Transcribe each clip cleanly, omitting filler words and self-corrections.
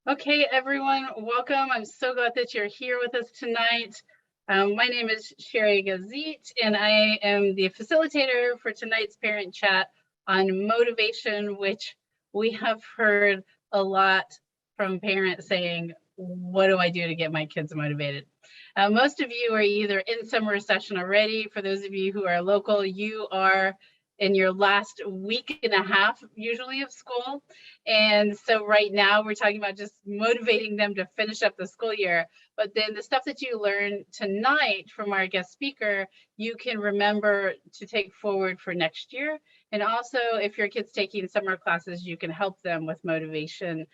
Okay, everyone, welcome. I'm so glad that you're here with us tonight. My name is Sherry Gazit, and I am the facilitator for tonight's parent chat on motivation, which we have heard a lot from parents saying, what do I do to get my kids motivated? Most of you are either in summer session already. For those of you who are local, you are in your last week and a half, usually, of school. And so right now we're talking about just motivating them to finish up the school year. But then the stuff that you learn tonight from our guest speaker, you can remember to take forward for next year. And also, if your kid's taking summer classes, you can help them with motivation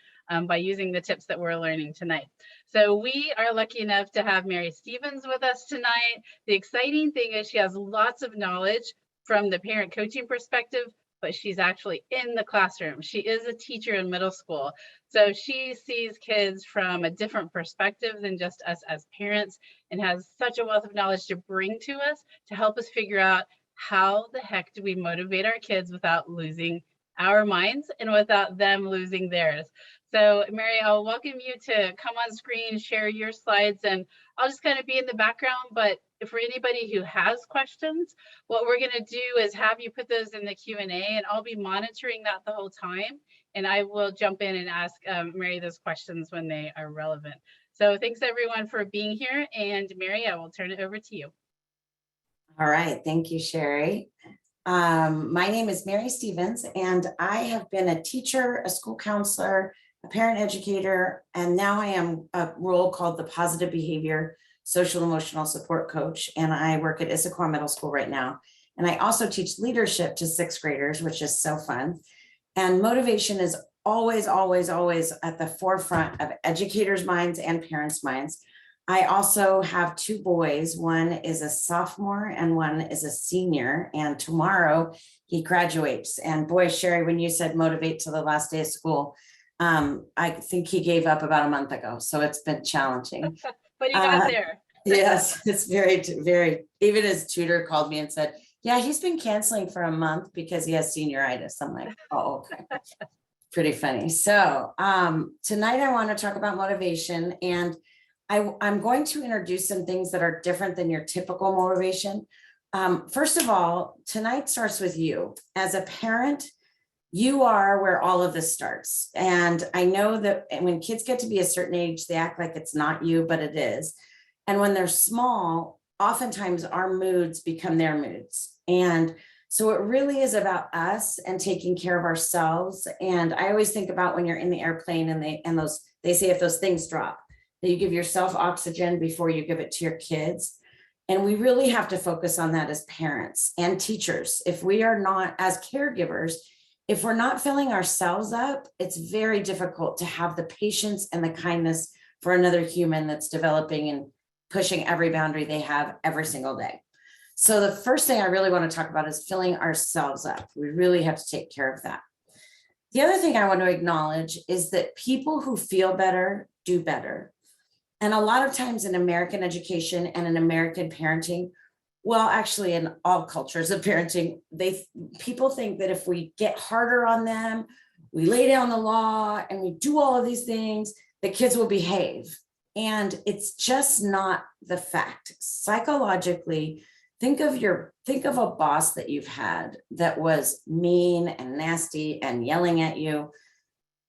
by using the tips that we're learning tonight. So we are lucky enough to have Mary Stevens with us tonight. The exciting thing is she has lots of knowledge from the parent coaching perspective, but she's actually in the classroom. She is a teacher in middle school. So she sees kids from a different perspective than just us as parents, and has such a wealth of knowledge to bring to us to help us figure out how the heck do we motivate our kids without losing our minds and without them losing theirs. So Mary, I'll welcome you to come on screen, share your slides, and I'll just kind of be in the background. But for anybody who has questions, what we're going to do is have you put those in the Q&A, and I'll be monitoring that the whole time. And I will jump in and ask Mary those questions when they are relevant. So thanks everyone for being here. And Mary, I will turn it over to you. All right, thank you, Sherry. My name is Mary Stevens, and I have been a teacher, a school counselor, a parent educator, and now I am a role called the Positive Behavior Social Emotional Support Coach, and I work at Issaquah Middle School right now. And I also teach leadership to sixth graders, which is so fun. And motivation is always, always, always at the forefront of educators' minds and parents' minds. I also have two boys. One is a sophomore and one is a senior. And tomorrow he graduates. And boy, Sherry, when you said motivate to the last day of school, I think he gave up about a month ago. So it's been challenging. But you got there. Yes, it's very, very, even his tutor called me and said, yeah, he's been canceling for a month because he has senioritis. I'm like, oh, okay. Pretty funny. So tonight I want to talk about motivation, and I'm going to introduce some things that are different than your typical motivation. First of all, tonight starts with you. As a parent, you are where all of this starts. And I know that when kids get to be a certain age, they act like it's not you, but it is. And when they're small, oftentimes our moods become their moods. And so it really is about us and taking care of ourselves. And I always think about when you're in the airplane and they say if those things drop, that you give yourself oxygen before you give it to your kids. And we really have to focus on that as parents and teachers. If we are not, as caregivers, if we're not filling ourselves up, it's very difficult to have the patience and the kindness for another human that's developing and pushing every boundary they have every single day. So the first thing I really want to talk about is filling ourselves up. We really have to take care of that. The other thing I want to acknowledge is that people who feel better do better. And a lot of times in American education and in American parenting, well, actually in all cultures of parenting, people think that if we get harder on them, we lay down the law and we do all of these things, the kids will behave. And it's just not the fact. Psychologically, think of a boss that you've had that was mean and nasty and yelling at you.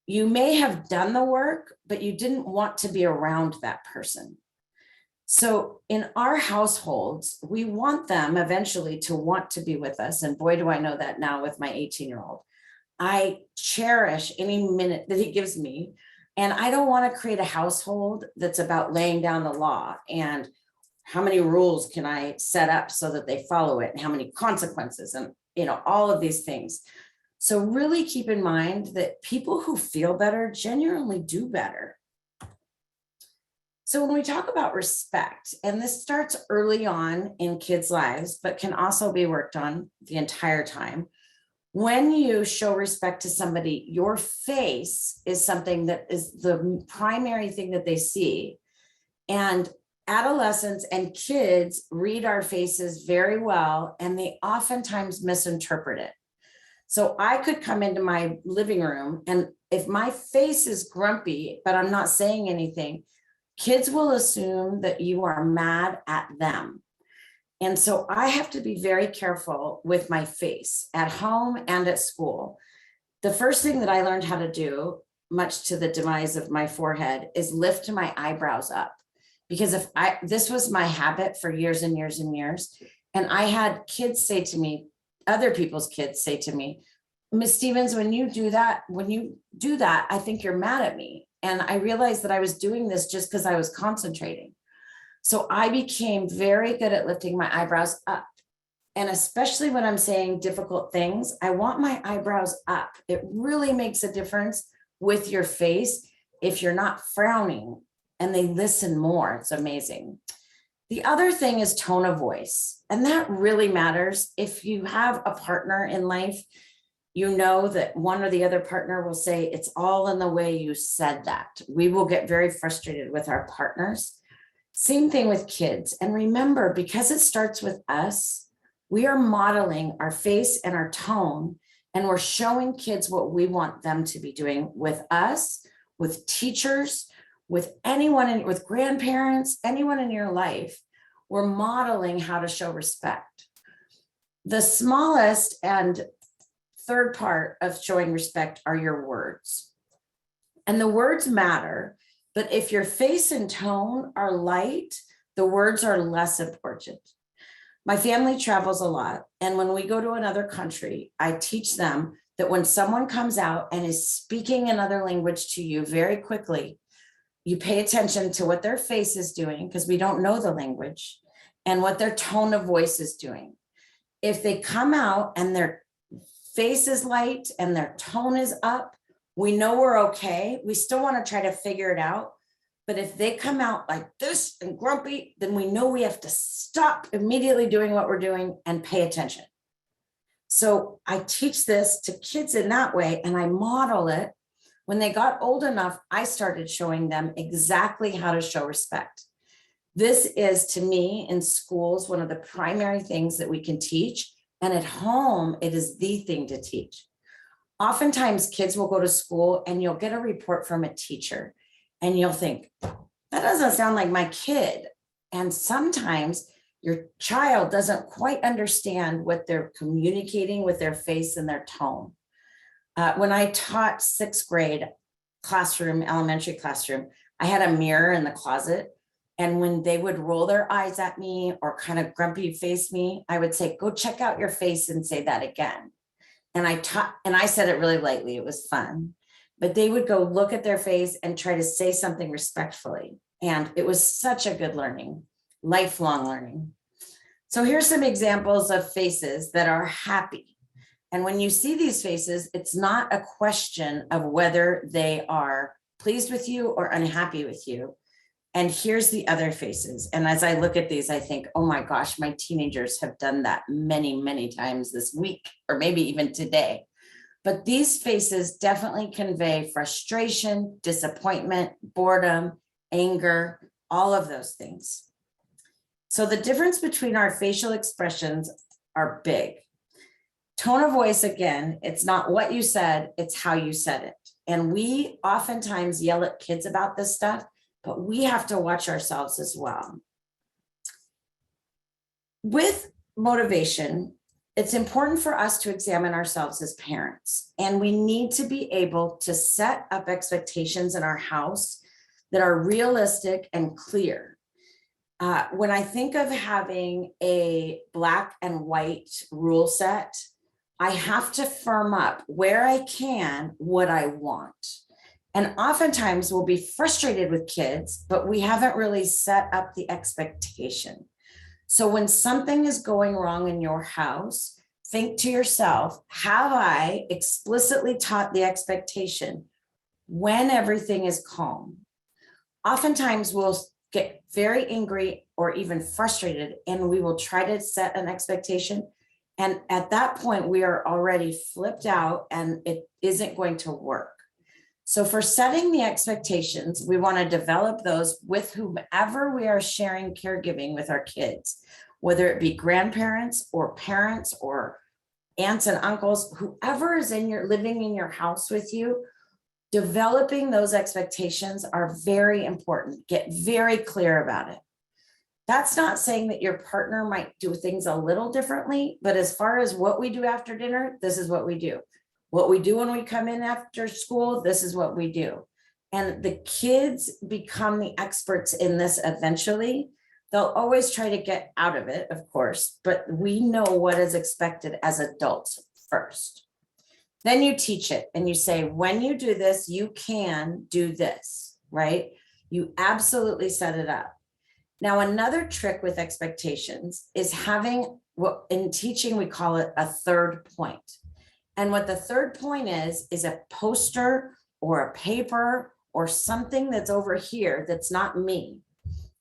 You may have done the work, but you didn't want to be around that person. So in our households, we want them eventually to want to be with us. And boy, do I know that now with my 18-year-old. I cherish any minute that he gives me. And I don't want to create a household that's about laying down the law and how many rules can I set up so that they follow it and how many consequences and, all of these things. So really keep in mind that people who feel better genuinely do better. So when we talk about respect, and this starts early on in kids' lives, but can also be worked on the entire time. When you show respect to somebody, your face is something that is the primary thing that they see. And adolescents and kids read our faces very well, and they oftentimes misinterpret it. So I could come into my living room, and if my face is grumpy, but I'm not saying anything, kids will assume that you are mad at them. And so I have to be very careful with my face at home and at school. The first thing that I learned how to do, much to the demise of my forehead, is lift my eyebrows up. Because this was my habit for years and years and years. And I had kids say to me, other people's kids say to me, Miss Stevens, when you do that, I think you're mad at me. And I realized that I was doing this just because I was concentrating. So I became very good at lifting my eyebrows up. And especially when I'm saying difficult things, I want my eyebrows up. It really makes a difference with your face if you're not frowning, and they listen more. It's amazing. The other thing is tone of voice. And that really matters. If you have a partner in life, you know that one or the other partner will say, it's all in the way you said that. We will get very frustrated with our partners. Same thing with kids. And remember, because it starts with us, we are modeling our face and our tone, and we're showing kids what we want them to be doing with us, with teachers, with anyone, with grandparents, anyone in your life. We're modeling how to show respect. The smallest and third part of showing respect are your words. And the words matter, but if your face and tone are light, the words are less important. My family travels a lot, and when we go to another country, I teach them that when someone comes out and is speaking another language to you very quickly, you pay attention to what their face is doing, because we don't know the language, and what their tone of voice is doing. If they come out and their face is light and their tone is up, we know we're okay. We still want to try to figure it out. But if they come out like this and grumpy, then we know we have to stop immediately doing what we're doing and pay attention. So I teach this to kids in that way, and I model it. When they got old enough, I started showing them exactly how to show respect. This is, to me, in schools, one of the primary things that we can teach. And at home, it is the thing to teach. Oftentimes, kids will go to school and you'll get a report from a teacher, and you'll think, that doesn't sound like my kid. And sometimes your child doesn't quite understand what they're communicating with their face and their tone. When I taught sixth grade classroom, elementary classroom, I had a mirror in the closet. And when they would roll their eyes at me or kind of grumpy face me, I would say, go check out your face and say that again. And I said it really lightly. It was fun. But they would go look at their face and try to say something respectfully. And it was such a good learning, lifelong learning. So here's some examples of faces that are happy. And when you see these faces, it's not a question of whether they are pleased with you or unhappy with you. And here's the other faces. And as I look at these, I think, oh my gosh, my teenagers have done that many, many times this week, or maybe even today. But these faces definitely convey frustration, disappointment, boredom, anger, all of those things. So the difference between our facial expressions are big. Tone of voice, again, it's not what you said, it's how you said it. And we oftentimes yell at kids about this stuff, but we have to watch ourselves as well. With motivation, it's important for us to examine ourselves as parents, and we need to be able to set up expectations in our house that are realistic and clear. When I think of having a black and white rule set, I have to firm up where I can what I want. And oftentimes we'll be frustrated with kids, but we haven't really set up the expectation. So when something is going wrong in your house, think to yourself, have I explicitly taught the expectation when everything is calm? Oftentimes we'll get very angry or even frustrated, and we will try to set an expectation. And at that point, we are already flipped out and it isn't going to work. So for setting the expectations, we want to develop those with whomever we are sharing caregiving with our kids, whether it be grandparents or parents or aunts and uncles, whoever is living in your house with you, developing those expectations are very important. Get very clear about it. That's not saying that your partner might do things a little differently, but as far as what we do after dinner, this is what we do. What we do when we come in after school, this is what we do. And the kids become the experts in this eventually. They'll always try to get out of it, of course, but we know what is expected as adults first. Then you teach it and you say, when you do this, you can do this, right? You absolutely set it up. Now, another trick with expectations is having what in teaching, we call it a third point. And what the third point is a poster or a paper or something that's over here that's not me.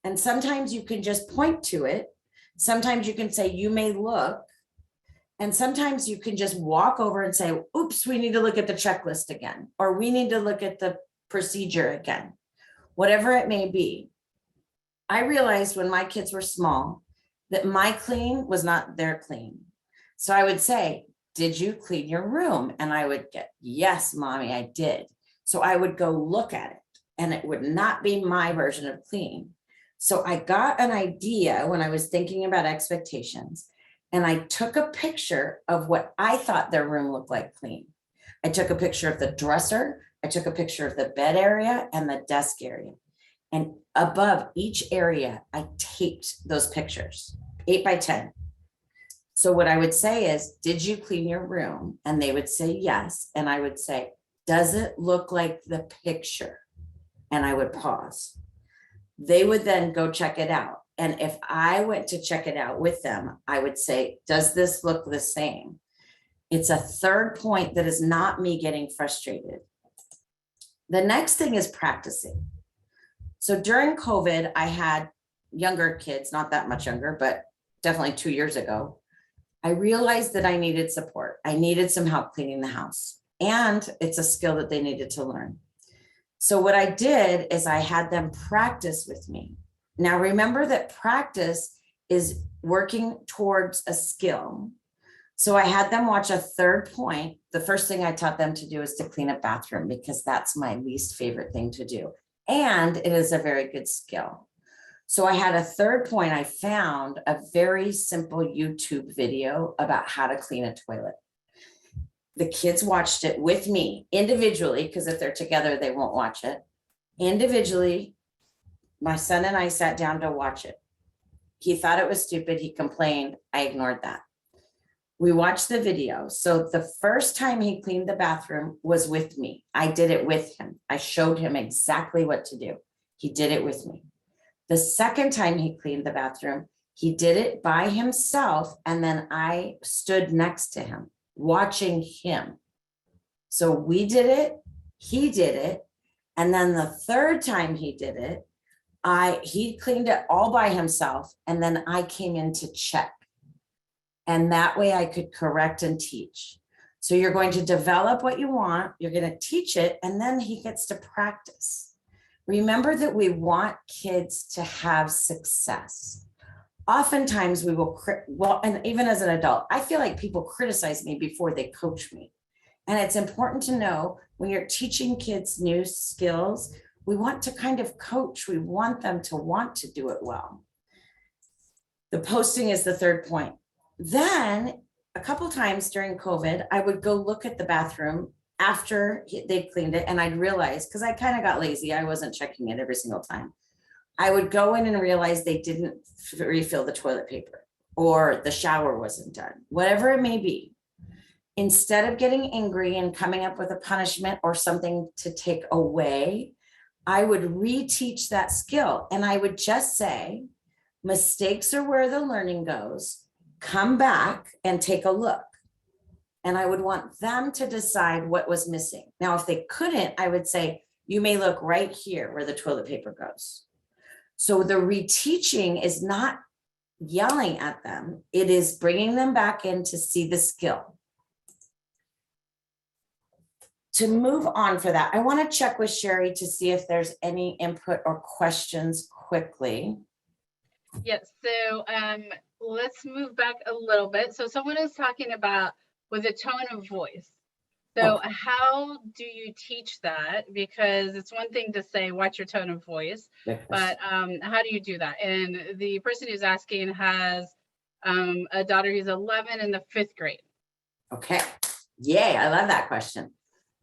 And sometimes you can just point to it. Sometimes you can say, you may look. And sometimes you can just walk over and say, oops, we need to look at the checklist again, or we need to look at the procedure again, whatever it may be. I realized when my kids were small that my clean was not their clean. So I would say, did you clean your room? And I would get, yes, mommy, I did. So I would go look at it and it would not be my version of clean. So I got an idea when I was thinking about expectations, and I took a picture of what I thought their room looked like clean. I took a picture of the dresser. I took a picture of the bed area and the desk area. And above each area, I taped those pictures, 8 by 10. So what I would say is, did you clean your room? And they would say yes. And I would say, does it look like the picture? And I would pause. They would then go check it out. And if I went to check it out with them, I would say, does this look the same? It's a third point that is not me getting frustrated. The next thing is practicing. So during COVID, I had younger kids, not that much younger, but definitely 2 years ago. I realized that I needed support. I needed some help cleaning the house, and it's a skill that they needed to learn. So what I did is I had them practice with me. Now, remember that practice is working towards a skill. So I had them watch a third point. The first thing I taught them to do is to clean a bathroom, because that's my least favorite thing to do. And it is a very good skill. So I had a third point. I found a very simple YouTube video about how to clean a toilet. The kids watched it with me individually, because if they're together, they won't watch it. Individually, my son and I sat down to watch it. He thought it was stupid. He complained. I ignored that. We watched the video. So the first time he cleaned the bathroom was with me. I did it with him. I showed him exactly what to do. He did it with me. The second time he cleaned the bathroom, he did it by himself. And then I stood next to him, watching him. So we did it. He did it. And then the third time he did it, he cleaned it all by himself. And then I came in to check. And that way I could correct and teach. So you're going to develop what you want, you're going to teach it, and then he gets to practice. Remember that we want kids to have success. Oftentimes we will, and even as an adult, I feel like people criticize me before they coach me. And it's important to know when you're teaching kids new skills, we want to kind of coach. We want them to want to do it well. The posting is the third point. Then a couple times during COVID, I would go look at the bathroom after they cleaned it, and I'd realize, because I kind of got lazy, I wasn't checking it every single time. I would go in and realize they didn't refill the toilet paper, or the shower wasn't done, whatever it may be. Instead of getting angry and coming up with a punishment or something to take away, I would reteach that skill. And I would just say, mistakes are where the learning goes. Come back and take a look. And I would want them to decide what was missing. Now, if they couldn't, I would say, you may look right here where the toilet paper goes. So the reteaching is not yelling at them. It is bringing them back in to see the skill. To move on for that, I want to check with Sherry to see if there's any input or questions quickly. Yes, so let's move back a little bit. So someone is talking about with a tone of voice. So how do you teach that? Because it's one thing to say, watch your tone of voice, but how do you do that? And the person who's asking has a daughter who's 11 in the 5th grade. Okay. Yay. I love that question.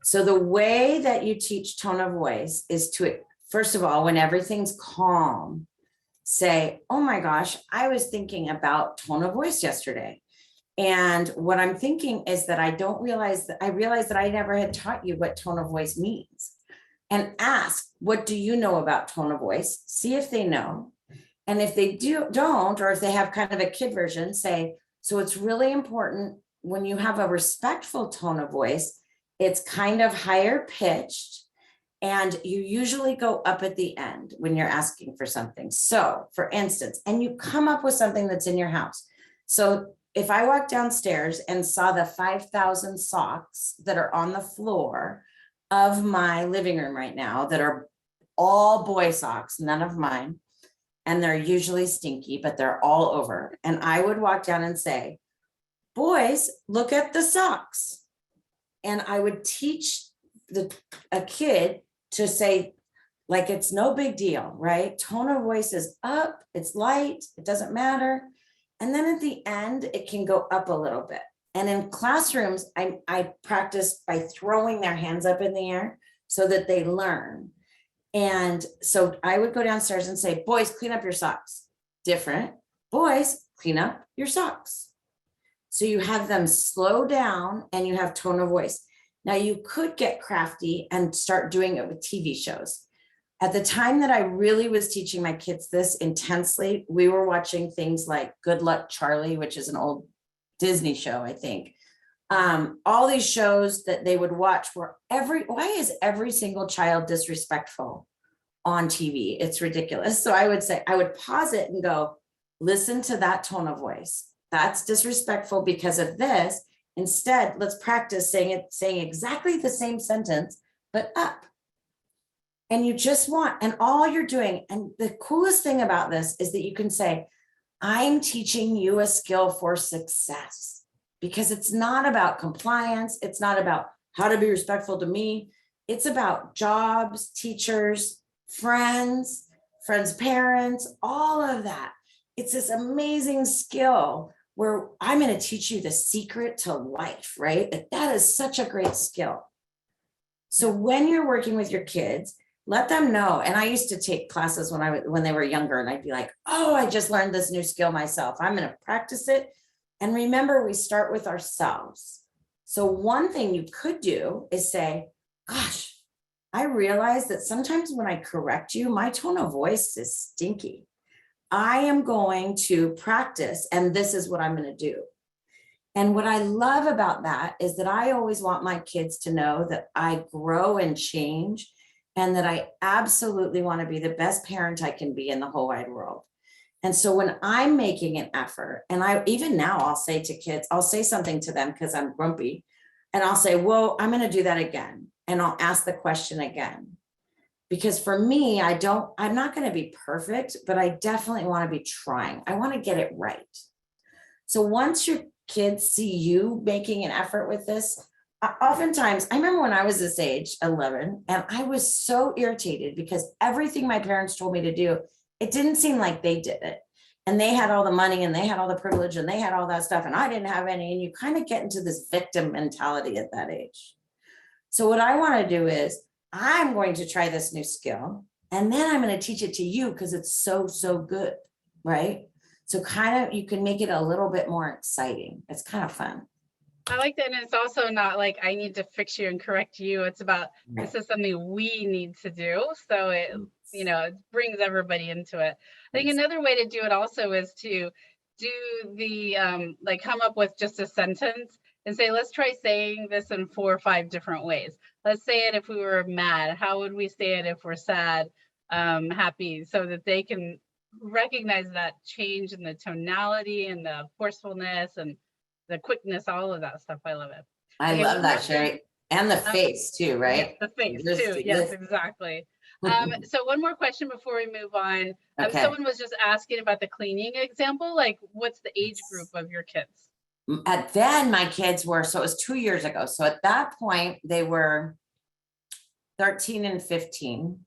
So the way that you teach tone of voice is to, first of all, when everything's calm, say, oh my gosh, I was thinking about tone of voice yesterday. And what I'm thinking is that I realized that I never had taught you what tone of voice means. And ask, what do you know about tone of voice? See if they know. And if they don't, or if they have kind of a kid version, say, so it's really important when you have a respectful tone of voice, it's kind of higher pitched. And you usually go up at the end when you're asking for something. So for instance, and you come up with something that's in your house. So if I walked downstairs and saw the 5,000 socks that are on the floor of my living room right now, that are all boy socks, none of mine, and they're usually stinky, but they're all over. And I would walk down and say, boys, look at the socks. And I would teach a kid to say, like, it's no big deal, right? Tone of voice is up, it's light, it doesn't matter. And then at the end, it can go up a little bit. And in classrooms, I practice by throwing their hands up in the air so that they learn. And so I would go downstairs and say, boys, clean up your socks. Different. Boys, clean up your socks. So you have them slow down and you have tone of voice. Now you could get crafty and start doing it with TV shows. At the time that I really was teaching my kids this intensely, we were watching things like Good Luck Charlie, which is an old Disney show, I think. All these shows that they would watch were why is every single child disrespectful on TV? It's ridiculous. So I would pause it and go, listen to that tone of voice. That's disrespectful because of this. Instead, let's practice saying exactly the same sentence, but up. And you just and all you're doing, and the coolest thing about this is that you can say, I'm teaching you a skill for success, because it's not about compliance. It's not about how to be respectful to me. It's about jobs, teachers, friends, parents, all of that. It's this amazing skill where I'm going to teach you the secret to life, right? That is such a great skill. So when you're working with your kids, let them know. And I used to take classes when they were younger, and I'd be like, oh, I just learned this new skill myself. I'm going to practice it. And remember, we start with ourselves. So one thing you could do is say, gosh, I realize that sometimes when I correct you, my tone of voice is stinky. I am going to practice, and this is what I'm going to do. And what I love about that is that I always want my kids to know that I grow and change, and that I absolutely want to be the best parent I can be in the whole wide world. And so when I'm making an effort, and even now I'll say to kids, I'll say something to them because I'm grumpy, and I'll say, well, I'm going to do that again. And I'll ask the question again. Because for me, I'm not going to be perfect, but I definitely want to be trying. I want to get it right. So once your kids see you making an effort with this, oftentimes, I remember when I was this age, 11, and I was so irritated because everything my parents told me to do, it didn't seem like they did it. And they had all the money and they had all the privilege and they had all that stuff, and I didn't have any. And you kind of get into this victim mentality at that age. So what I want to do is, I'm going to try this new skill, and then I'm going to teach it to you because it's so, so good, right? So kind of, you can make it a little bit more exciting. It's kind of fun. I like that. And it's also not like I need to fix you and correct you. It's about, this is something we need to do. So it, it brings everybody into it. I think another way to do it also is to do the, come up with just a sentence and say, let's try saying this in 4 or 5 different ways. Let's say it if we were mad. How would we say it if we're sad, happy, so that they can recognize that change in the tonality and the forcefulness and the quickness, all of that stuff. I love it. I love that, Sherry. And the face too, right? Yes, the face too. Yes, exactly. So one more question before we move on. Okay. Someone was just asking about the cleaning example. Like, what's the age group of your kids? then my kids were, so it was 2 years ago. So at that point, they were 13 and 15-ish.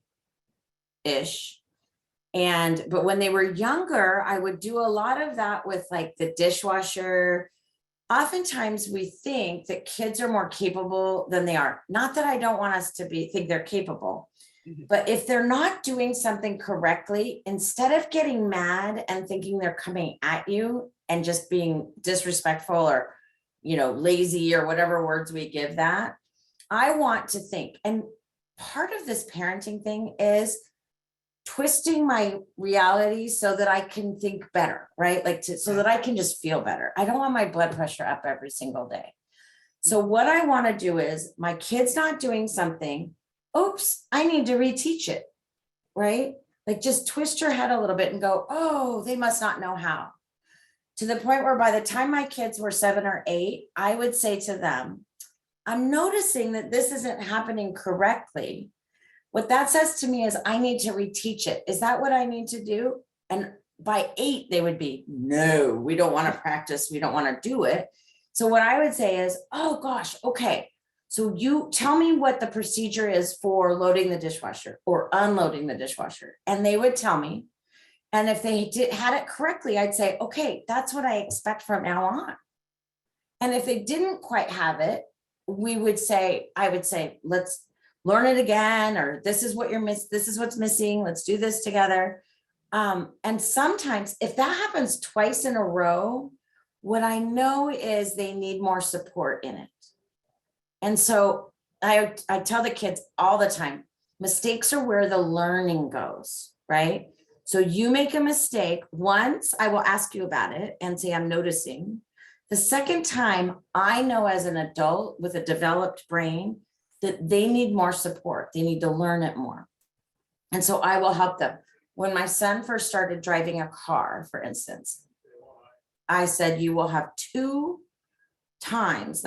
But when they were younger, I would do a lot of that with like the dishwasher. Oftentimes we think that kids are more capable than they are. Not that I don't want us to think they're capable, but if they're not doing something correctly, instead of getting mad and thinking they're coming at you and just being disrespectful or, lazy or whatever words we give that, I want to think. And part of this parenting thing is twisting my reality so that I can think better, right? So that I can just feel better. I don't want my blood pressure up every single day. So what I want to do is my kid's not doing something. Oops, I need to reteach it, right? Like just twist your head a little bit and go, oh, they must not know how. To the point where by the time my kids were 7 or 8, I would say to them, I'm noticing that this isn't happening correctly. What that says to me is I need to reteach it. Is that what I need to do? And by 8, they would be, no, we don't want to practice. We don't want to do it. So what I would say is, oh gosh, okay. So you tell me what the procedure is for loading the dishwasher or unloading the dishwasher. And they would tell me. And if they had it correctly, I'd say, okay, that's what I expect from now on. And if they didn't quite have it, I would say, let's learn it again, or this is what this is what's missing. Let's do this together. And sometimes if that happens twice in a row, what I know is they need more support in it. And so I tell the kids all the time, mistakes are where the learning goes, right? So you make a mistake once, I will ask you about it and say, I'm noticing. The second time, I know as an adult with a developed brain that they need more support. They need to learn it more. And so I will help them. When my son first started driving a car, for instance, I said, you will have 2 times,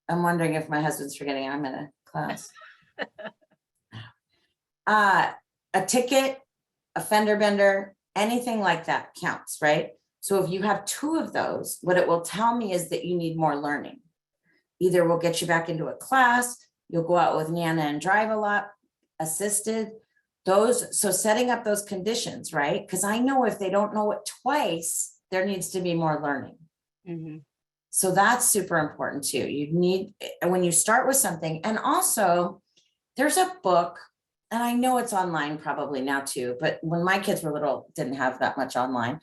I'm wondering if my husband's forgetting I'm in a class. A ticket, a fender bender, anything like that counts, right? So if you have 2 of those, what it will tell me is that you need more learning. Either we'll get you back into a class, you'll go out with Nana and drive a lot, assisted. So setting up those conditions, right? Because I know if they don't know it twice, there needs to be more learning. Mm-hmm. So that's super important too. You need, when you start with something, and also there's a book, and I know it's online probably now too, but when my kids were little, didn't have that much online.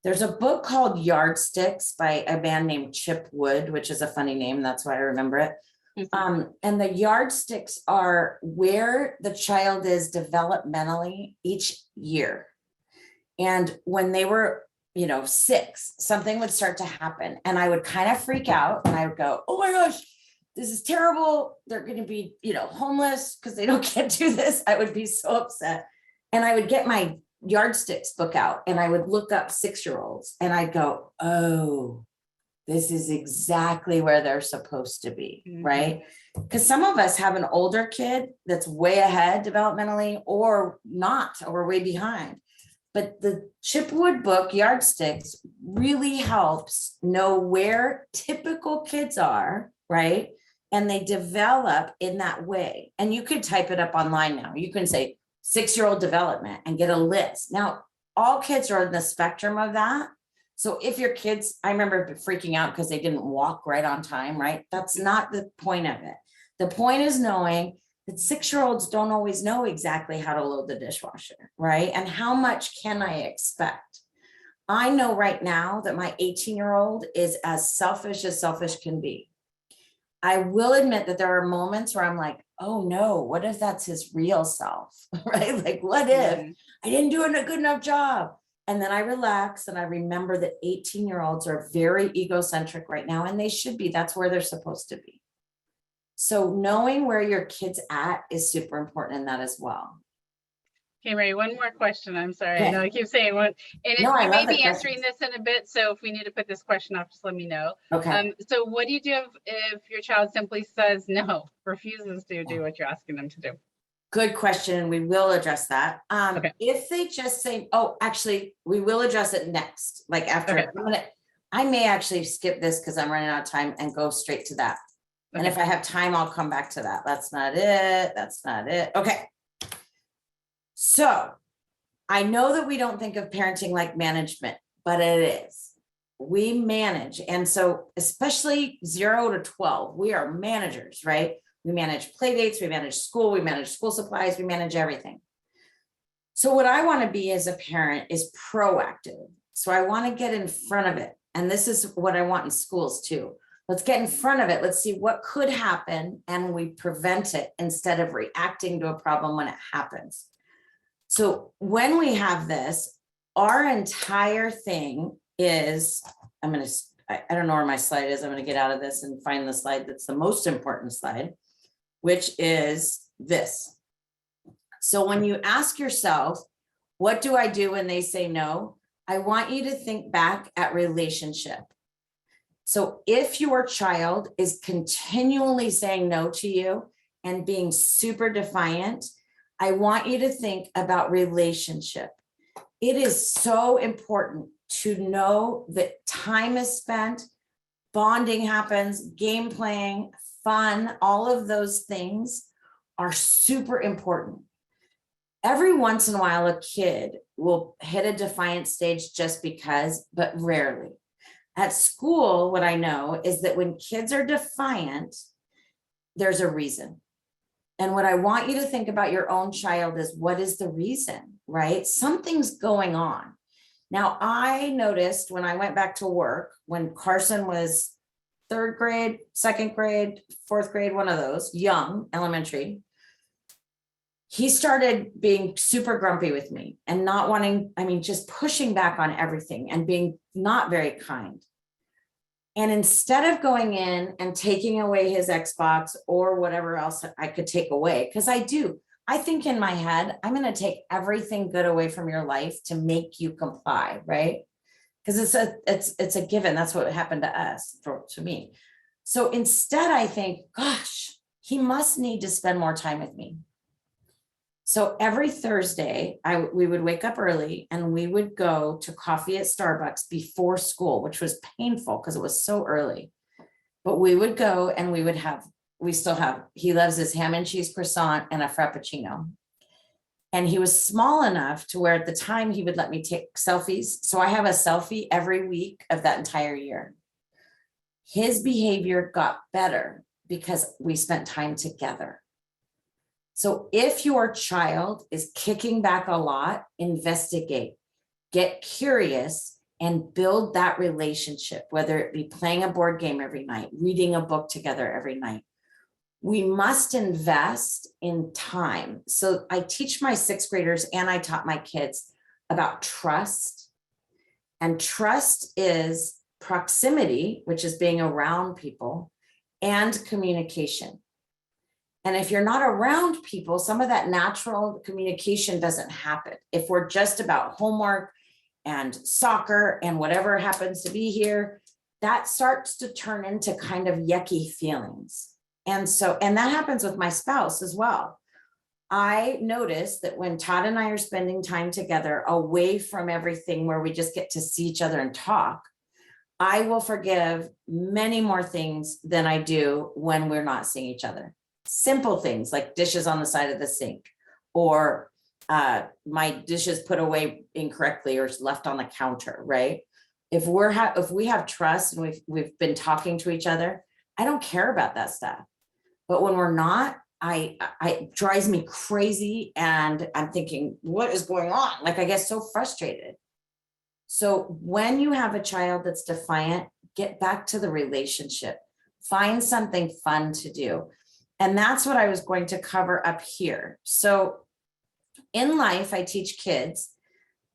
There's a book called Yardsticks by a man named Chip Wood, which is a funny name. That's why I remember it. Mm-hmm. And the yardsticks are where the child is developmentally each year. And when they were, 6, something would start to happen. And I would kind of freak out and I would go, oh my gosh, this is terrible. They're going to be, homeless because they can't do this. I would be so upset. And I would get my Yardsticks book out and I would look up 6-year-olds and I'd go, oh, this is exactly where they're supposed to be, mm-hmm. right? Because some of us have an older kid that's way ahead developmentally or not, or we're way behind. But the Chip Wood book, Yardsticks, really helps know where typical kids are, right? And they develop in that way. And you could type it up online now. You can say 6-year-old development and get a list. Now, all kids are on the spectrum of that. So if your kids, I remember freaking out because they didn't walk right on time, right? That's not the point of it. The point is knowing that 6-year-olds don't always know exactly how to load the dishwasher, right? And how much can I expect? I know right now that my 18-year-old is as selfish can be. I will admit that there are moments where I'm like, oh no, what if that's his real self, right? Like, what if I didn't do a good enough job? And then I relax and I remember that 18-year-olds are very egocentric right now, and they should be. That's where they're supposed to be. So knowing where your kid's at is super important in that as well. Okay, Mary, one more question. I'm sorry. Okay. I know I keep saying one, and no, we may be answering this in a bit. So if we need to put this question off, just let me know. Okay. So what do you do if your child simply says no, refuses to do what you're asking them to do? Good question. We will address that. Okay. If they just say, oh, actually, we will address it next, like after, Okay. I may actually skip this because I'm running out of time and go straight to that. And if Okay. I have time, I'll come back to that. That's not it. That's not it. Okay. So I know that we don't think of parenting like management, but it is. We manage. And so especially 0 to 12, we are managers, right? We manage play dates, we manage school supplies, we manage everything. So what I want to be as a parent is proactive. So I want to get in front of it. And this is what I want in schools too. Let's get in front of it. Let's see what could happen and we prevent it instead of reacting to a problem when it happens. So when we have this, our entire thing is, I don't know where my slide is. I'm going to get out of this and find the slide that's the most important slide, which is this. So when you ask yourself, what do I do when they say no? I want you to think back at relationship. So if your child is continually saying no to you and being super defiant, I want you to think about relationship. It is so important to know that time is spent, bonding happens, game playing, fun, all of those things are super important. Every once in a while, a kid will hit a defiant stage just because, but rarely. At school, what I know is that when kids are defiant, there's a reason. And what I want you to think about your own child is, what is the reason, right? Something's going on. Now, I noticed when I went back to work, when Carson was 3rd grade, 2nd grade, 4th grade, one of those, young, elementary, he started being super grumpy with me and not wanting, just pushing back on everything and being not very kind. And instead of going in and taking away his Xbox or whatever else I could take away, because I think in my head, I'm going to take everything good away from your life to make you comply, right? Because it's a given. That's what happened to us, to me. So instead, I think, gosh, he must need to spend more time with me. So every Thursday, we would wake up early and we would go to coffee at Starbucks before school, which was painful because it was so early. But we would go and he loves his ham and cheese croissant and a Frappuccino. And he was small enough to where at the time he would let me take selfies. So I have a selfie every week of that entire year. His behavior got better because we spent time together. So if your child is kicking back a lot, investigate, get curious, and build that relationship, whether it be playing a board game every night, reading a book together every night. We must invest in time. So I teach my 6th graders and I taught my kids about trust. And trust is proximity, which is being around people, and communication. And if you're not around people, some of that natural communication doesn't happen. If we're just about homework and soccer and whatever happens to be here, that starts to turn into kind of yucky feelings. And that happens with my spouse as well. I noticed that when Todd and I are spending time together away from everything where we just get to see each other and talk, I will forgive many more things than I do when we're not seeing each other. Simple things like dishes on the side of the sink, or my dishes put away incorrectly or left on the counter, right? If we have trust and we've been talking to each other, I don't care about that stuff. But when we're not, it drives me crazy and I'm thinking, what is going on? Like I get so frustrated. So when you have a child that's defiant, get back to the relationship, find something fun to do. And that's what I was going to cover up here. So in life, I teach kids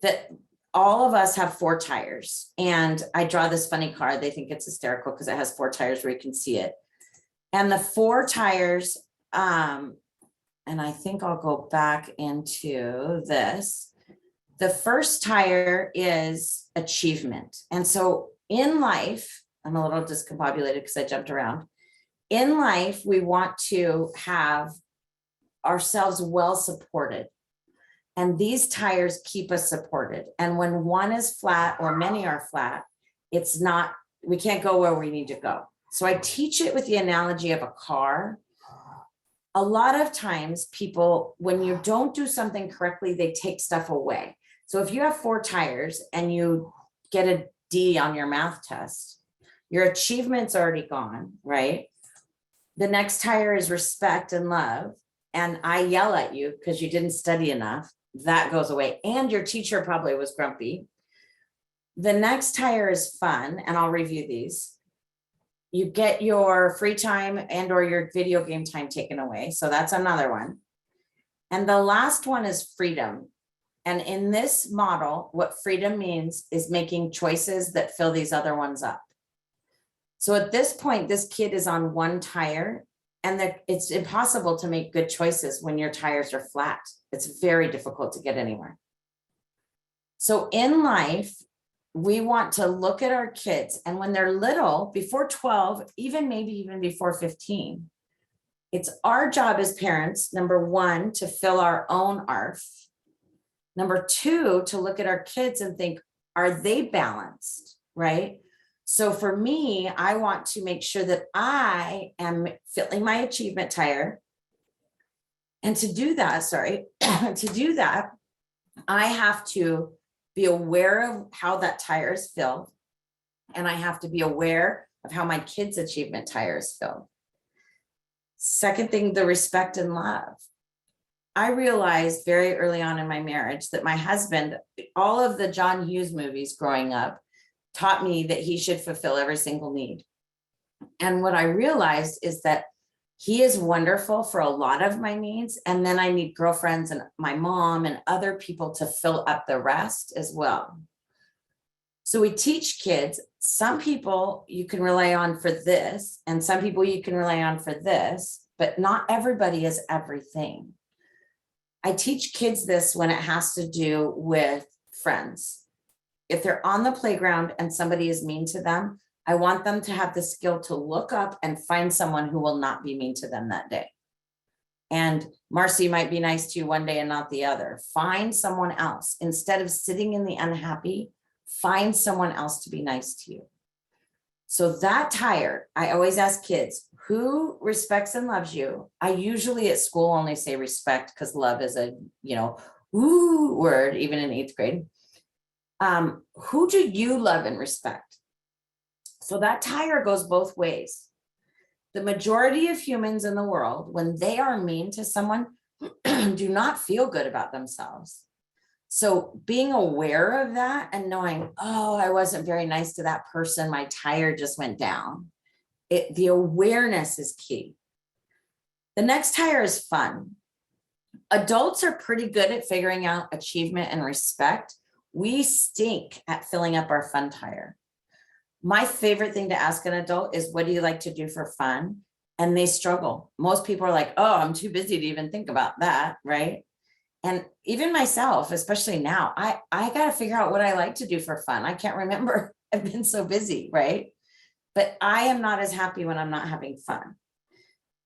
that all of us have 4 tires. And I draw this funny card. They think it's hysterical because it has 4 tires where you can see it. And the 4 tires, and I think I'll go back into this. The first tire is achievement. And so in life, I'm a little discombobulated because I jumped around. In life, we want to have ourselves well supported. And these tires keep us supported. And when one is flat or many are flat, it's not, we can't go where we need to go. So I teach it with the analogy of a car. A lot of times people, when you don't do something correctly, they take stuff away. So if you have 4 tires and you get a D on your math test, your achievement's already gone, right? The next tire is respect and love. And I yell at you because you didn't study enough. That goes away. And your teacher probably was grumpy. The next tire is fun. And I'll review these. You get your free time and or your video game time taken away. So that's another one. And the last one is freedom. And in this model, what freedom means is making choices that fill these other ones up. So at this point, this kid is on 1 tire, and it's impossible to make good choices when your tires are flat. It's very difficult to get anywhere. So in life, we want to look at our kids, and when they're little, before 12, maybe even before 15, it's our job as parents, number 1, to fill our own ARF. Number 2, to look at our kids and think, are they balanced, right? So for me, I want to make sure that I am filling my achievement tire. And to do that, I have to be aware of how that tire is filled. And I have to be aware of how my kids' achievement tire is filled. Second thing, the respect and love. I realized very early on in my marriage that my husband, all of the John Hughes movies growing up, taught me that he should fulfill every single need. And what I realized is that he is wonderful for a lot of my needs. And then I need girlfriends and my mom and other people to fill up the rest as well. So we teach kids, some people you can rely on for this, and some people you can rely on for this, but not everybody is everything. I teach kids this when it has to do with friends. If they're on the playground and somebody is mean to them, I want them to have the skill to look up and find someone who will not be mean to them that day. And Marcy might be nice to you one day and not the other. Find someone else. Instead of sitting in the unhappy, find someone else to be nice to you. So that tire, I always ask kids, who respects and loves you? I usually at school only say respect because love is a, word, even in 8th grade. Who do you love and respect? So that tire goes both ways. The majority of humans in the world, when they are mean to someone, do not feel good about themselves. So being aware of that and knowing, oh, I wasn't very nice to that person, my tire just went down. The awareness is key. The next tire is fun. Adults are pretty good at figuring out achievement and respect. We stink at filling up our fun tire. My favorite thing to ask an adult is, what do you like to do for fun? And they struggle. Most people are like, oh, I'm too busy to even think about that, right? And even myself, especially now, I got to figure out what I like to do for fun. I can't remember. I've been so busy, right? But I am not as happy when I'm not having fun.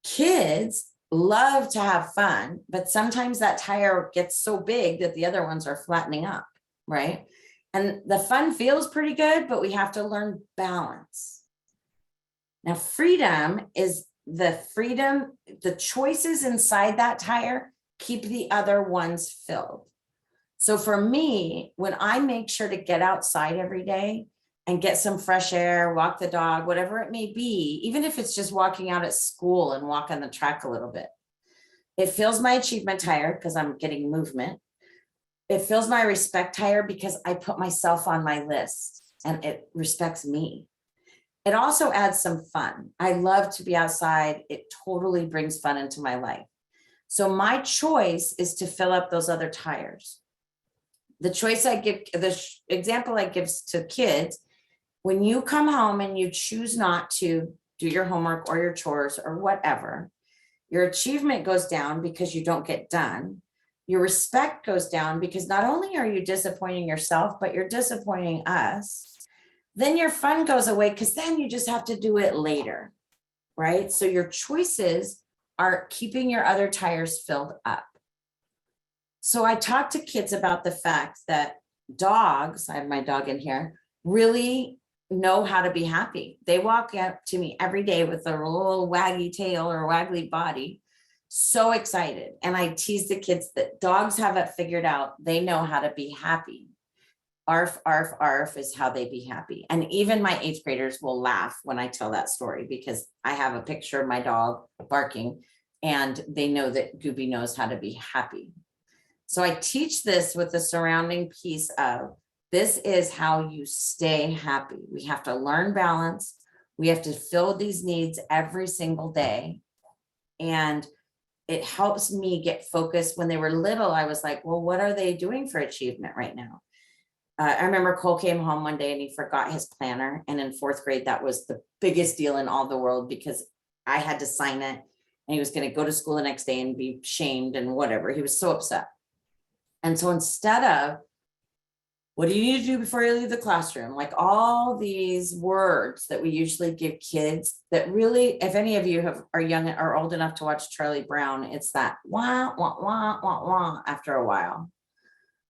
Kids love to have fun, but sometimes that tire gets so big that the other ones are flattening up, right? And the fun feels pretty good, but we have to learn balance. Now, freedom is the choices inside that tire keep the other ones filled. So for me, when I make sure to get outside every day and get some fresh air, walk the dog, whatever it may be, even if it's just walking out at school and walk on the track a little bit, it fills my achievement tire because I'm getting movement. It fills my respect tire because I put myself on my list and it respects me. It also adds some fun. I love to be outside. It totally brings fun into my life. So my choice is to fill up those other tires. The example I give to kids, when you come home and you choose not to do your homework or your chores or whatever, your achievement goes down because you don't get done. Your respect goes down because not only are you disappointing yourself, but you're disappointing us. Then your fun goes away because then you just have to do it later, right? So your choices are keeping your other tires filled up. So I talk to kids about the fact that dogs, I have my dog in here, really know how to be happy. They walk up to me every day with a little waggy tail or waggly body, so excited. And I tease the kids that dogs have it figured out. They know how to be happy. Arf, arf, arf is how they be happy. And even my 8th graders will laugh when I tell that story because I have a picture of my dog barking and they know that Gooby knows how to be happy. So I teach this with the surrounding piece of this is how you stay happy. We have to learn balance. We have to fill these needs every single day. And it helps me get focused. When they were little, I was like, well, what are they doing for achievement right now? I remember Cole came home one day and he forgot his planner. And in 4th grade, that was the biggest deal in all the world because I had to sign it and he was going to go to school the next day and be shamed and whatever. He was so upset. And so instead of, what do you need to do before you leave the classroom? Like all these words that we usually give kids that really, if any of you are young or old enough to watch Charlie Brown, it's that wah, wah, wah, wah, wah after a while.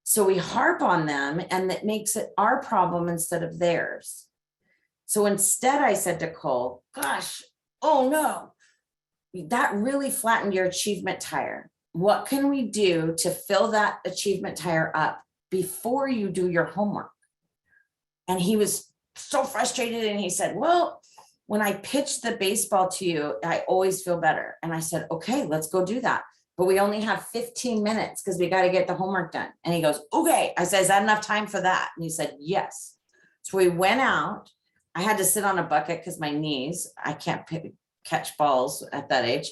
So we harp on them and that makes it our problem instead of theirs. So instead I said to Cole, gosh, oh no, that really flattened your achievement tire. What can we do to fill that achievement tire up before you do your homework? And he was so frustrated and he said, well, when I pitch the baseball to you, I always feel better. And I said, okay, let's go do that. But we only have 15 minutes because we got to get the homework done. And he goes, okay. I said, is that enough time for that? And he said, yes. So we went out. I had to sit on a bucket because my knees, I can't catch balls at that age.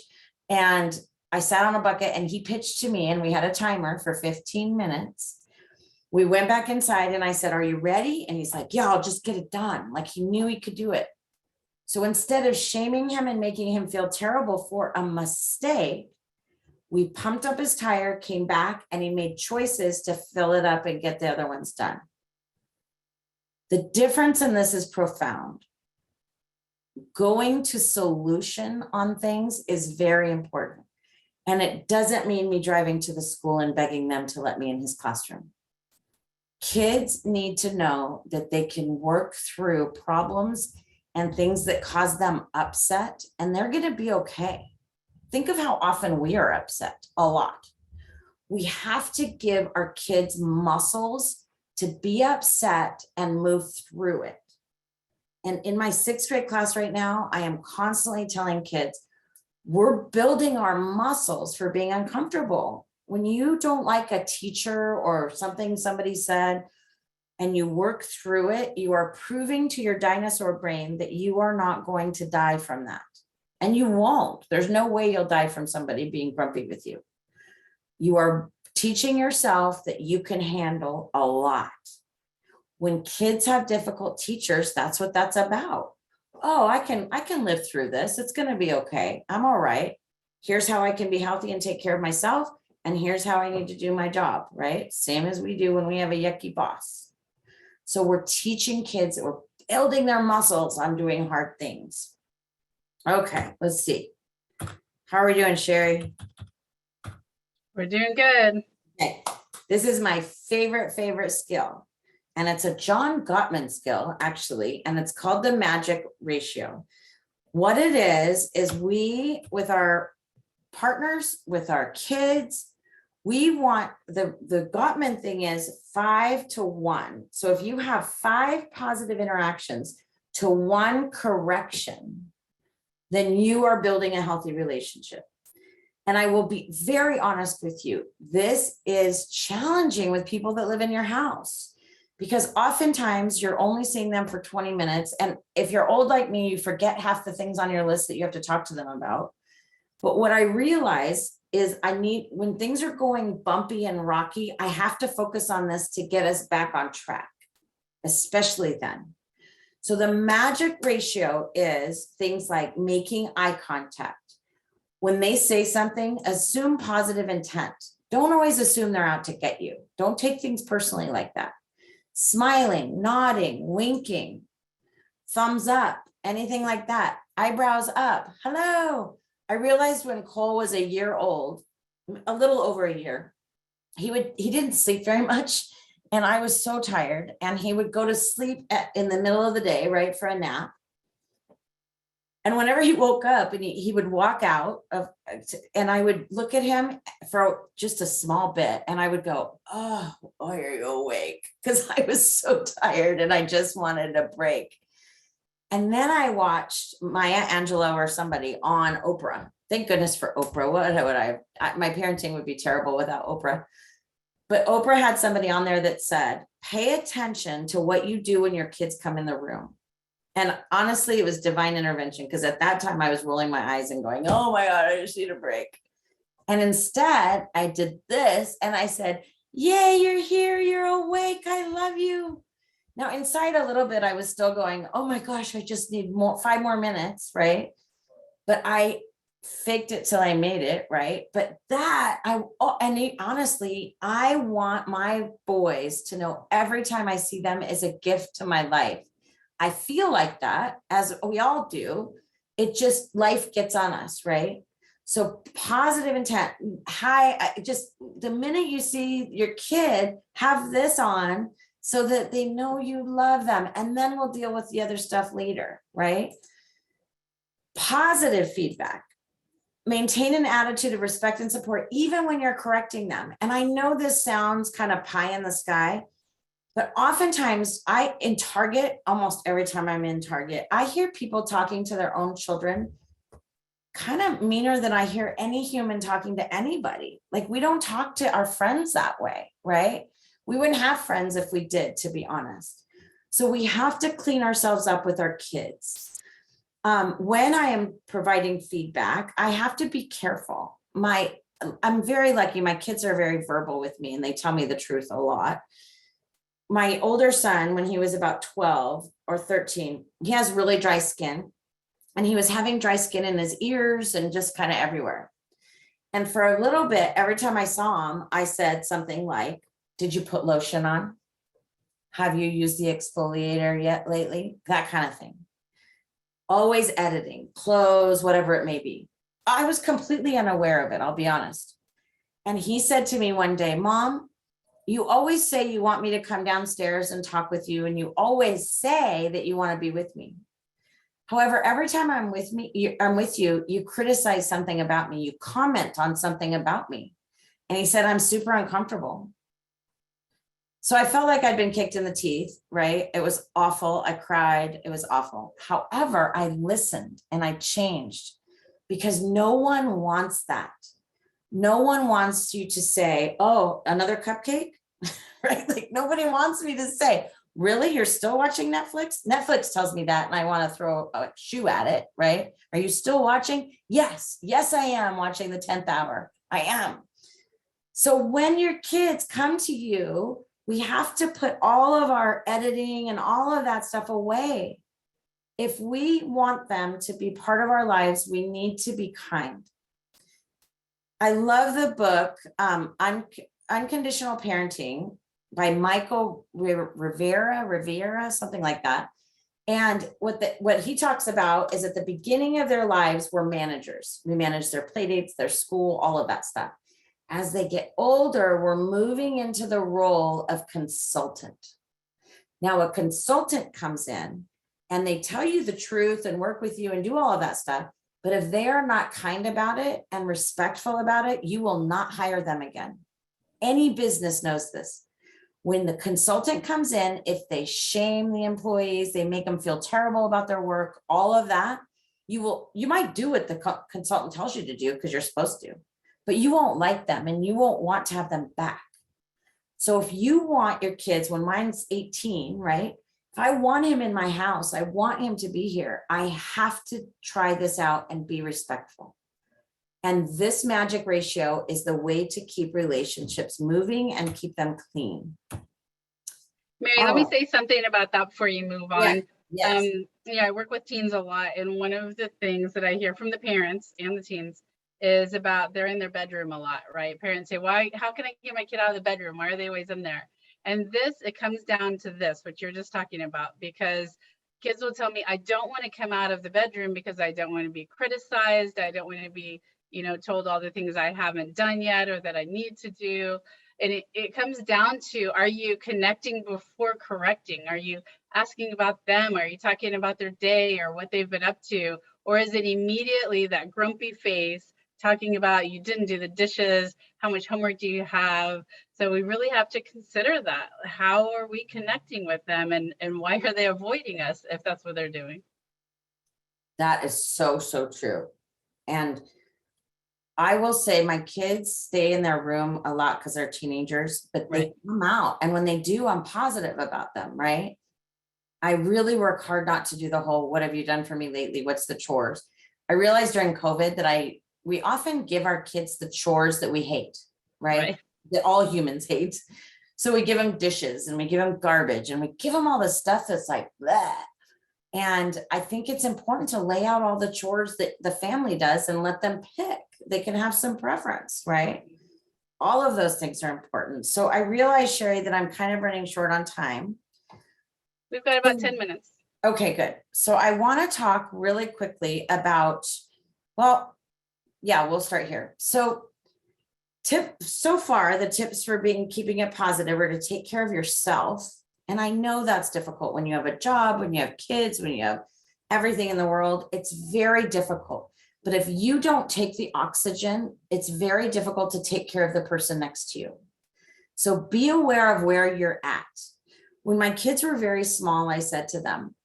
And I sat on a bucket and he pitched to me and we had a timer for 15 minutes. We went back inside and I said, are you ready? And he's like, yeah, I'll just get it done. Like he knew he could do it. So instead of shaming him and making him feel terrible for a mistake, we pumped up his tire, came back, and he made choices to fill it up and get the other ones done. The difference in this is profound. Going to solution on things is very important. And it doesn't mean me driving to the school and begging them to let me in his classroom. Kids need to know that they can work through problems and things that cause them upset, and they're going to be okay. Think of how often we are upset, a lot. We have to give our kids muscles to be upset and move through it. And in my 6th grade class right now, I am constantly telling kids, we're building our muscles for being uncomfortable. When you don't like a teacher or something somebody said, and you work through it, you are proving to your dinosaur brain that you are not going to die from that. And you won't. There's no way you'll die from somebody being grumpy with you. You are teaching yourself that you can handle a lot. When kids have difficult teachers, that's what that's about. Oh, I can live through this. It's going to be okay. I'm all right. Here's how I can be healthy and take care of myself. And here's how I need to do my job, right? Same as we do when we have a yucky boss. So we're teaching kids that we're building their muscles on doing hard things. Okay, let's see. How are we doing, Sherry? We're doing good. Okay, this is my favorite skill. And it's a John Gottman skill, actually, and it's called the magic ratio. What it is we, with our partners, with our kids, we want the Gottman thing is 5 to 1. So if you have 5 positive interactions to 1 correction, then you are building a healthy relationship. And I will be very honest with you. This is challenging with people that live in your house because oftentimes you're only seeing them for 20 minutes. And if you're old like me, you forget half the things on your list that you have to talk to them about. But what I realize is when things are going bumpy and rocky, I have to focus on this to get us back on track, especially then. So the magic ratio is things like making eye contact. When they say something, assume positive intent. Don't always assume they're out to get you. Don't take things personally like that. Smiling, nodding, winking, thumbs up, anything like that. Eyebrows up. Hello. I realized when Cole was a year old, a little over a year, he didn't sleep very much. And I was so tired, and he would go to sleep in the middle of the day, right, for a nap. And whenever he woke up and he would walk out of, and I would look at him for just a small bit, and I would go, oh, why are you awake? Because I was so tired and I just wanted a break. And then I watched Maya Angelou or somebody on Oprah. Thank goodness for Oprah. What would my parenting would be terrible without Oprah. But Oprah had somebody on there that said, pay attention to what you do when your kids come in the room. And honestly, it was divine intervention, because at that time I was rolling my eyes and going, oh my God, I just need a break. And instead I did this and I said, yay, you're here, you're awake, I love you. Now inside a little bit, I was still going, oh my gosh, I just need 5 more minutes, right? But I faked it till I made it, right? But honestly, I want my boys to know every time I see them is a gift to my life. I feel like that, as we all do. It just, life gets on us, right? So positive intent, just the minute you see your kid, have this on so that they know you love them, and then we'll deal with the other stuff later, right? Positive feedback. Maintain an attitude of respect and support, even when you're correcting them. And I know this sounds kind of pie in the sky, but oftentimes in Target, almost every time I'm in Target, I hear people talking to their own children kind of meaner than I hear any human talking to anybody. Like, we don't talk to our friends that way, right? We wouldn't have friends if we did, to be honest. So we have to clean ourselves up with our kids. When I am providing feedback, I have to be careful. I'm very lucky. My kids are very verbal with me and they tell me the truth a lot. My older son, when he was about 12 or 13, he has really dry skin, and he was having dry skin in his ears and just kind of everywhere. And for a little bit, every time I saw him, I said something like, did you put lotion on? Have you used the exfoliator yet lately? That kind of thing. Always editing, clothes, whatever it may be. I was completely unaware of it, I'll be honest. And he said to me one day, Mom, you always say you want me to come downstairs and talk with you, and you always say that you want to be with me. However, every time I'm with you, you criticize something about me, you comment on something about me. And he said, I'm super uncomfortable. So I felt like I'd been kicked in the teeth, right? It was awful. I cried. It was awful. However, I listened and I changed, because no one wants that. No one wants you to say, oh, another cupcake, right? Like, nobody wants me to say, really, you're still watching Netflix? Netflix tells me that, and I want to throw a shoe at it, right? Are you still watching? Yes, I am watching the 10th hour. I am. So when your kids come to you, we have to put all of our editing and all of that stuff away. If we want them to be part of our lives, we need to be kind. I love the book, Unconditional Parenting by Michael Rivera, something like that. And what he talks about is, at the beginning of their lives, we're managers. We manage their play dates, their school, all of that stuff. As they get older, we're moving into the role of consultant. Now, a consultant comes in and they tell you the truth and work with you and do all of that stuff. But if they are not kind about it and respectful about it, you will not hire them again. Any business knows this. When the consultant comes in, if they shame the employees, they make them feel terrible about their work, all of that, you might do what the consultant tells you to do because you're supposed to, but you won't like them and you won't want to have them back. So if you want your kids, when mine's 18, right? If I want him in my house, I want him to be here, I have to try this out and be respectful. And this magic ratio is the way to keep relationships moving and keep them clean. Mary, let me say something about that before you move on. Yes. Yeah, I work with teens a lot. And one of the things that I hear from the parents and the teens is about they're in their bedroom a lot, right? Parents say, how can I get my kid out of the bedroom? Why are they always in there? And it comes down to this, what you're just talking about, because kids will tell me, I don't want to come out of the bedroom because I don't want to be criticized. I don't want to be, told all the things I haven't done yet or that I need to do. And it comes down to, are you connecting before correcting? Are you asking about them? Are you talking about their day or what they've been up to? Or is it immediately that grumpy face talking about you didn't do the dishes? How much homework do you have? So we really have to consider that. How are we connecting with them, and why are they avoiding us if that's what they're doing? That is so, so true. And I will say my kids stay in their room a lot because they're teenagers, but they Right. come out. And when they do, I'm positive about them, right? I really work hard not to do the whole, what have you done for me lately? What's the chores? I realized during COVID that we often give our kids the chores that we hate, right? Right. That all humans hate. So we give them dishes and we give them garbage and we give them all this stuff that's like, bleh. And I think it's important to lay out all the chores that the family does and let them pick. They can have some preference, right? All of those things are important. So I realize, Sherry, that I'm kind of running short on time. We've got about 10 minutes. Okay, good. So I want to talk really quickly about, well, yeah, we'll start here. So so far, the tips for keeping it positive are to take care of yourself. And I know that's difficult when you have a job, when you have kids, when you have everything in the world. It's very difficult. But if you don't take the oxygen, it's very difficult to take care of the person next to you. So be aware of where you're at. When my kids were very small, I said to them,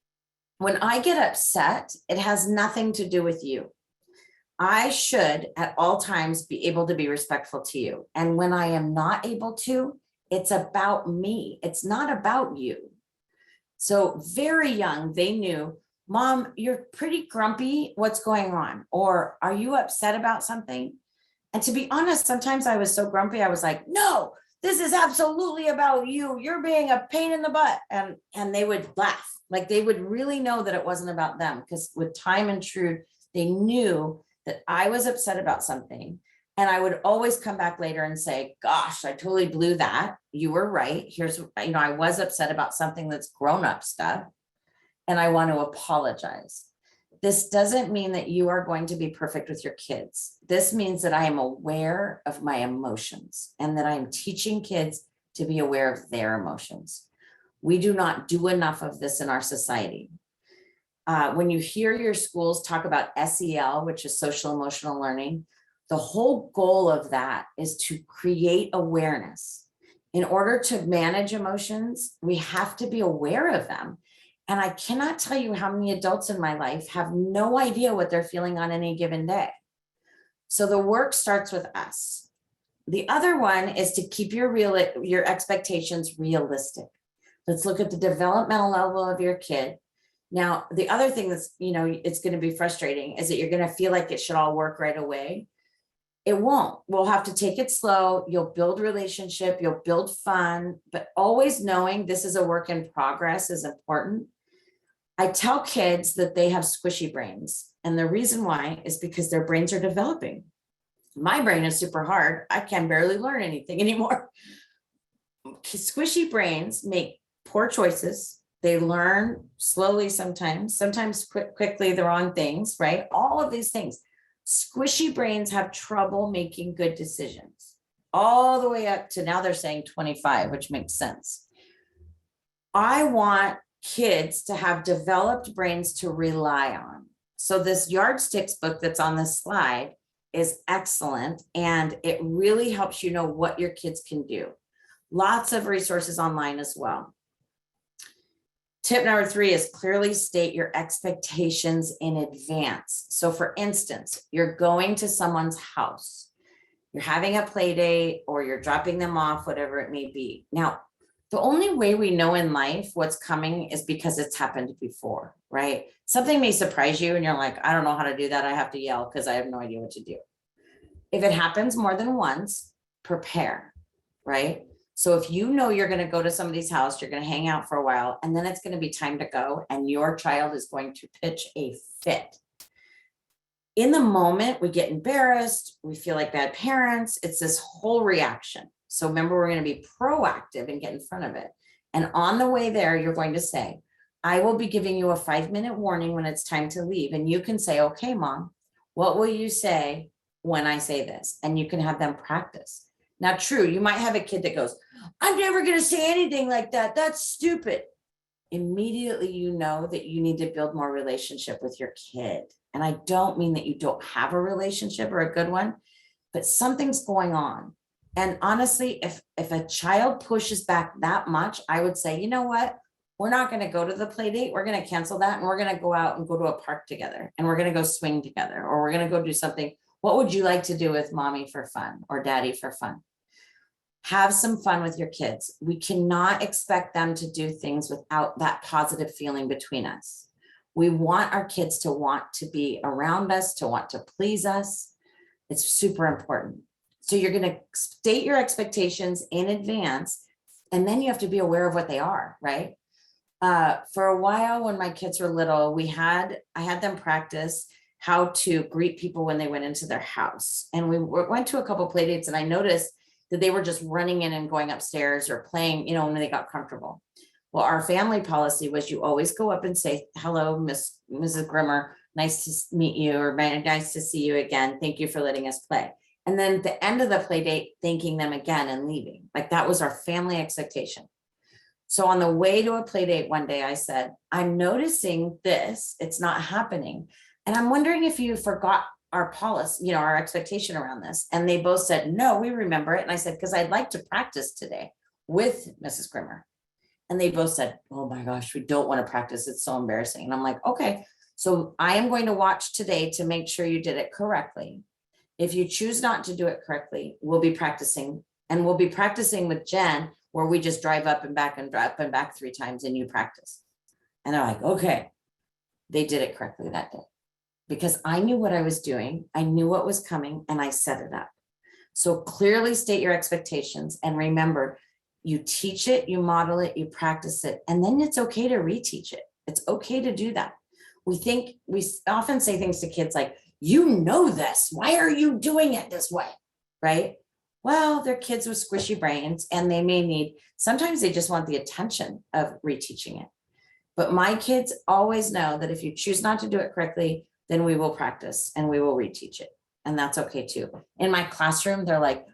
when I get upset, it has nothing to do with you. I should at all times be able to be respectful to you. And when I am not able to, it's about me. It's not about you. So very young, they knew, Mom, you're pretty grumpy. What's going on? Or are you upset about something? And to be honest, sometimes I was so grumpy, I was like, no, this is absolutely about you. You're being a pain in the butt. And they would laugh. Like they would really know that it wasn't about them, because with time and truth, they knew that I was upset about something. And I would always come back later and say, gosh, I totally blew that. You were right. Here's, I was upset about something that's grown-up stuff, and I want to apologize. This doesn't mean that you are going to be perfect with your kids. This means that I am aware of my emotions and that I'm teaching kids to be aware of their emotions. We do not do enough of this in our society. When you hear your schools talk about SEL, which is social emotional learning, the whole goal of that is to create awareness. In order to manage emotions, we have to be aware of them. And I cannot tell you how many adults in my life have no idea what they're feeling on any given day. So the work starts with us. The other one is to keep your expectations realistic. Let's look at the developmental level of your kid. Now, the other thing that's, it's going to be frustrating is that you're going to feel like it should all work right away. It won't. We'll have to take it slow. You'll build relationship, you'll build fun, but always knowing this is a work in progress is important. I tell kids that they have squishy brains. And the reason why is because their brains are developing. My brain is super hard. I can barely learn anything anymore. Squishy brains make poor choices. They learn slowly sometimes quickly the wrong things, right? All of these things. Squishy brains have trouble making good decisions, all the way up to now they're saying 25, which makes sense. I want kids to have developed brains to rely on. So this yardsticks book that's on this slide is excellent, and it really helps you know what your kids can do. Lots of resources online as well. Tip number 3 is clearly state your expectations in advance. So for instance, you're going to someone's house, you're having a play date, or you're dropping them off, whatever it may be. Now, the only way we know in life what's coming is because it's happened before, right? Something may surprise you and you're like, I don't know how to do that. I have to yell because I have no idea what to do. If it happens more than once, prepare, right? So if you know you're going to go to somebody's house, you're going to hang out for a while, and then it's going to be time to go, and your child is going to pitch a fit. In the moment, we get embarrassed. We feel like bad parents. It's this whole reaction. So remember, we're going to be proactive and get in front of it. And on the way there, you're going to say, I will be giving you a 5-minute warning when it's time to leave. And you can say, okay, mom, what will you say when I say this? And you can have them practice. Now, true, you might have a kid that goes, I'm never going to say anything like that. That's stupid. Immediately, you know that you need to build more relationship with your kid. And I don't mean that you don't have a relationship or a good one, but something's going on. And honestly, if a child pushes back that much, I would say, you know what? We're not going to go to the play date. We're going to cancel that. And we're going to go out and go to a park together. And we're going to go swing together. Or we're going to go do something. What would you like to do with mommy for fun or daddy for fun? Have some fun with your kids. We cannot expect them to do things without that positive feeling between us. We want our kids to want to be around us, to want to please us. It's super important. So you're going to state your expectations in advance, and then you have to be aware of what they are, right? For a while, when my kids were little, I had them practice how to greet people when they went into their house. And we went to a couple play dates, and I noticed that they were just running in and going upstairs or playing, when they got comfortable. Well, our family policy was you always go up and say, hello, Mrs. Grimmer, nice to meet you, or nice to see you again. Thank you for letting us play. And then at the end of the play date, thanking them again and leaving. Like that was our family expectation. So on the way to a play date one day, I said, I'm noticing this, it's not happening. And I'm wondering if you forgot our policy, our expectation around this. And they both said, no, we remember it. And I said, because I'd like to practice today with Mrs. Grimmer. And they both said, oh my gosh, we don't want to practice. It's so embarrassing. And I'm like, okay, so I am going to watch today to make sure you did it correctly. If you choose not to do it correctly, we'll be practicing. And we'll be practicing with Jen, where we just drive up and back and drive up and back 3 times and you practice. And they're like, okay, they did it correctly that day. Because I knew what I was doing, I knew what was coming, and I set it up. So clearly state your expectations, and remember, you teach it, you model it, you practice it, and then it's okay to reteach it. It's okay to do that. We often say things to kids like, you know this, why are you doing it this way, right? Well, they're kids with squishy brains, and sometimes they just want the attention of reteaching it. But my kids always know that if you choose not to do it correctly, then we will practice and we will reteach it. And that's okay too. In my classroom, they're like,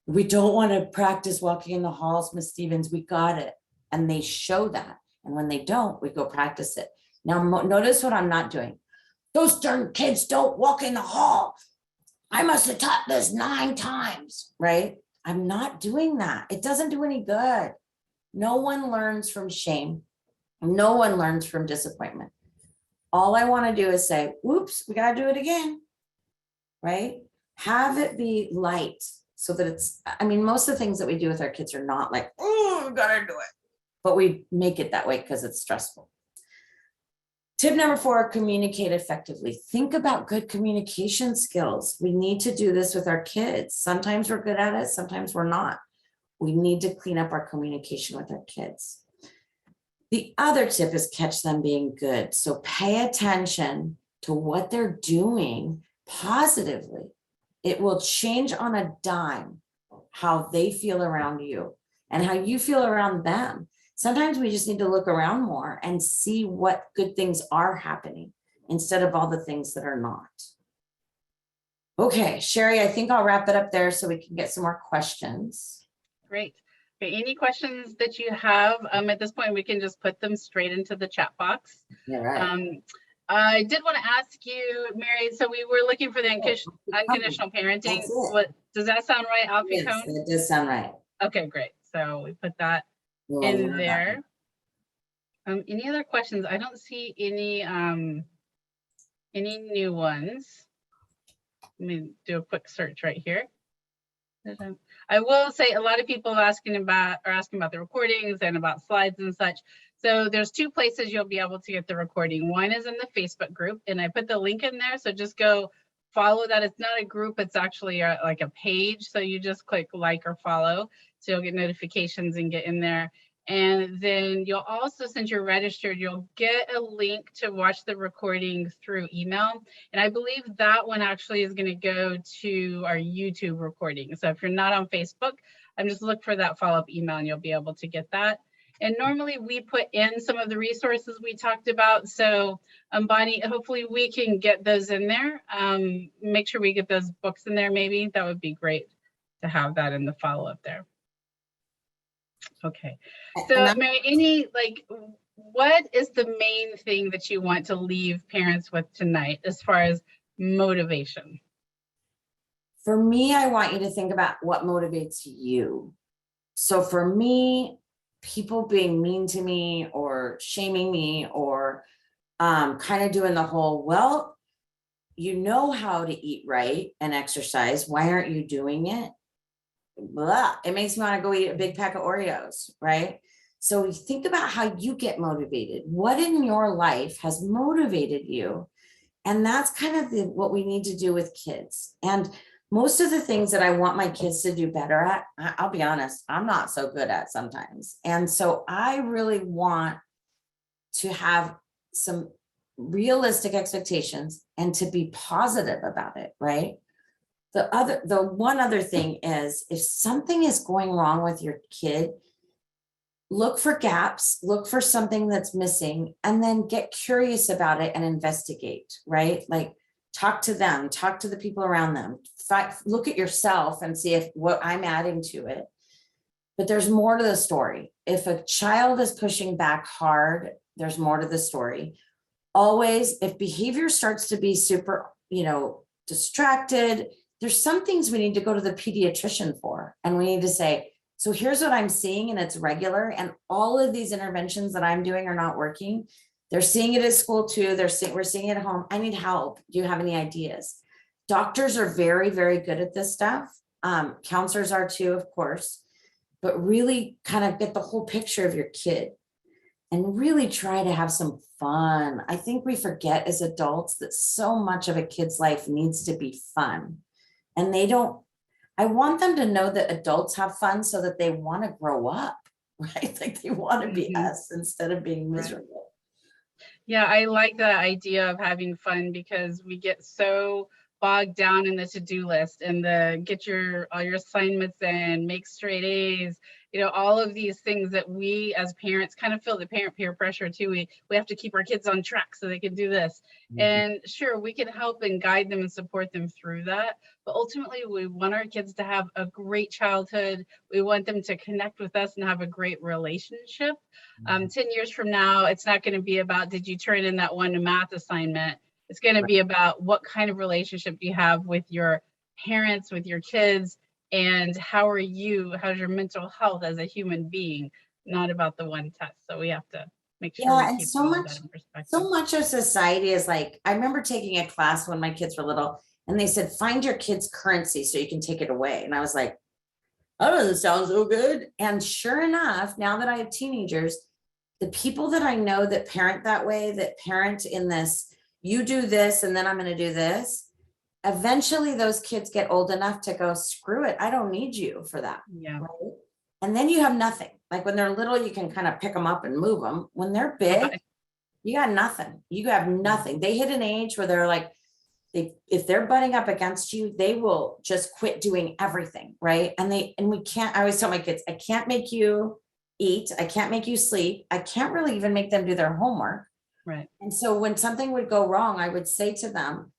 we don't want to practice walking in the halls, Miss Stevens, we got it. And they show that. And when they don't, we go practice it. Now, notice what I'm not doing. Those darn kids don't walk in the hall. I must have taught this 9 times, right? I'm not doing that. It doesn't do any good. No one learns from shame. No one learns from disappointment. All I want to do is say, whoops, we got to do it again, right? Have it be light so that most of the things that we do with our kids are not like, oh, we got to do it. But we make it that way because it's stressful. Tip number 4, communicate effectively. Think about good communication skills. We need to do this with our kids. Sometimes we're good at it, sometimes we're not. We need to clean up our communication with our kids. The other tip is catch them being good. So pay attention to what they're doing positively. It will change on a dime how they feel around you and how you feel around them. Sometimes we just need to look around more and see what good things are happening instead of all the things that are not. Okay, Sherry, I think I'll wrap it up there so we can get some more questions. Great. Okay, any questions that you have at this point, we can just put them straight into the chat box. Yeah, right. I did want to ask you, Mary, so we were looking for the unconditional parenting. What does that sound right, Alfie Yes, Cone? it does sound right. Okay, great. So we put that in there. Any other questions? I don't see any new ones. Let me do a quick search right here. I will say a lot of people are asking about the recordings and about slides and such. So there's 2 places you'll be able to get the recording. One is in the Facebook group, and I put the link in there. So just go follow that. It's not a group, it's actually like a page. So you just click like or follow. So you'll get notifications and get in there. And then you'll also, since you're registered, you'll get a link to watch the recording through email. And I believe that one actually is going to go to our YouTube recording. So if you're not on Facebook, just look for that follow-up email and you'll be able to get that. And normally we put in some of the resources we talked about. So Bonnie, hopefully we can get those in there. Make sure we get those books in there maybe. That would be great to have that in the follow-up there. Okay. So Mary, what is the main thing that you want to leave parents with tonight as far as motivation? For me, I want you to think about what motivates you. So for me, people being mean to me or shaming me or kind of doing the whole, well, you know how to eat right and exercise. Why aren't you doing it? Blah. It makes me want to go eat a big pack of Oreos, right? So we think about how you get motivated. What in your life has motivated you? And that's kind of what we need to do with kids. And most of the things that I want my kids to do better at, I'll be honest, I'm not so good at sometimes. And so I really want to have some realistic expectations and to be positive about it, right? The one other thing is, if something is going wrong with your kid, look for gaps, look for something that's missing, and then get curious about it and investigate, right? Like talk to them, talk to the people around them, look at yourself and see if what I'm adding to it. But there's more to the story. If a child is pushing back hard, there's more to the story. Always, if behavior starts to be super, distracted, there's some things we need to go to the pediatrician for. And we need to say, so here's what I'm seeing, and it's regular. And all of these interventions that I'm doing are not working. They're seeing it at school too. We're seeing it at home. I need help. Do you have any ideas? Doctors are very, very good at this stuff. Counselors are too, of course, but really kind of get the whole picture of your kid and really try to have some fun. I think we forget as adults that so much of a kid's life needs to be fun. And I want them to know that adults have fun so that they want to grow up, right? Like they want to be us instead of being miserable. Yeah, I like the idea of having fun because we get so bogged down in the to-do list and get all your assignments in, make straight A's, all of these things that we as parents kind of feel the parent peer pressure too. We have to keep our kids on track so they can do this. And sure, we can help and guide them and support them through that. But ultimately, we want our kids to have a great childhood. We want them to connect with us and have a great relationship. 10 years from now, it's not going to be about, did you turn in that one math assignment? It's going to be about what kind of relationship do you have with your parents, with your kids, and how's your mental health as a human being, not about the one test. So we have to make sure we keep all of that in perspective. So much of society is like, I remember taking a class when my kids were little and they said, find your kid's currency so you can take it away. And I was like, that doesn't sound so good. And sure enough, now that I have teenagers, the people that I know that parent that way, that parent in this, you do this and then I'm going to do this. Eventually those kids get old enough to go, screw it. I don't need you for that. Yeah. Right? And then you have nothing. Like when they're little, you can kind of pick them up and move them. When they're big, you got nothing. You have nothing. They hit an age where they're like, if they're butting up against you, they will just quit doing everything. Right. And we can't, I always tell my kids, I can't make you eat. I can't make you sleep. I can't really even make them do their homework. Right. And so when something would go wrong, I would say to them,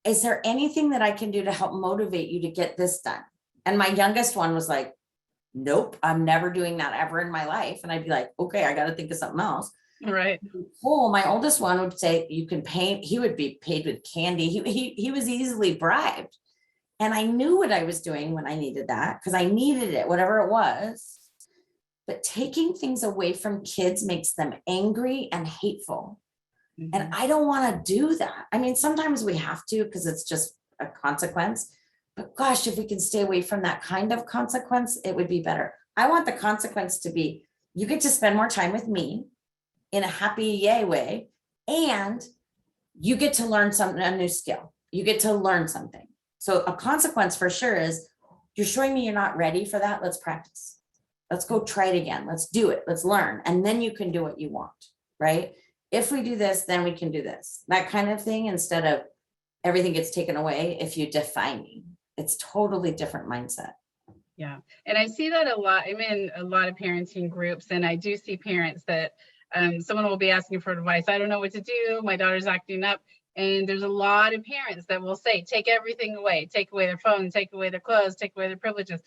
is there anything that I can do to help motivate you to get this done? And my youngest one was like, nope, I'm never doing that ever in my life. And I'd be like, okay, I got to think of something else. Right. Oh, my oldest one would say, you can paint. He would be paid with candy. He was easily bribed. And I knew what I was doing when I needed that because I needed it, whatever it was. But taking things away from kids makes them angry and hateful. And I don't want to do that. I mean, sometimes we have to because it's just a consequence. But gosh, if we can stay away from that kind of consequence, it would be better. I want the consequence to be, you get to spend more time with me in a happy yay way. And you get to learn a new skill. You get to learn something. So a consequence for sure is, you're showing me you're not ready for that. Let's practice. Let's go try it again. Let's do it. Let's learn. And then you can do what you want, right? If we do this, then we can do this. That kind of thing, instead of everything gets taken away if you define me. It's totally different mindset. Yeah. And I see that a lot. I'm in a lot of parenting groups, and I do see parents that someone will be asking for advice. I don't know what to do. My daughter's acting up. And there's a lot of parents that will say, take everything away, take away their phone, take away their clothes, take away their privileges.